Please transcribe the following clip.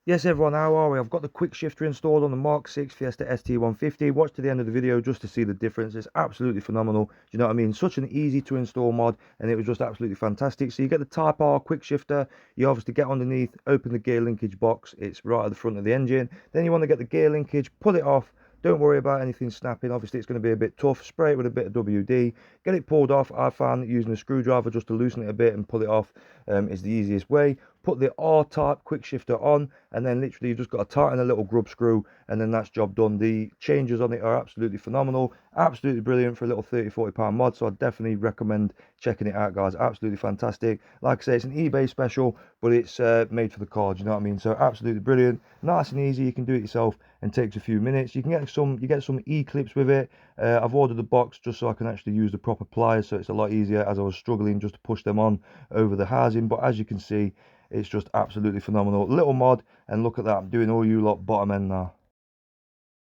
Yes everyone, how are we? I've got the quick shifter installed on the MK6 Fiesta St150. Watch to the end of the video just to see the difference. It's absolutely phenomenal. Do you know what I mean? Such an easy to install mod, and it was just absolutely fantastic. So you get the Type R quick shifter. You obviously get underneath, open the gear linkage box. It's right at the front of the engine. Then you want to get the gear linkage, pull it off. Don't worry about anything snapping. Obviously, it's going to be a bit tough. Spray it with a bit of WD. Get it pulled off. I found that using a screwdriver just to loosen it a bit and pull it off is the easiest way. Put the R-type quick shifter on, and then literally you've just got to tighten a little grub screw, and then that's job done. The changes on it are absolutely phenomenal, absolutely brilliant for a little 30-40 pound mod. So I definitely recommend checking it out, guys. Absolutely fantastic. Like I say, it's an eBay special, but it's made for the car. You know what I mean? So absolutely brilliant, nice and easy. You can do it yourself and takes a few minutes. You can get some e-clips with it. I've ordered the box just so I can actually use the proper pliers, so it's a lot easier, as I was struggling just to push them on over the housing. But as you can see, it's just absolutely phenomenal little mod. And look at that, I'm doing all you lot bottom end now.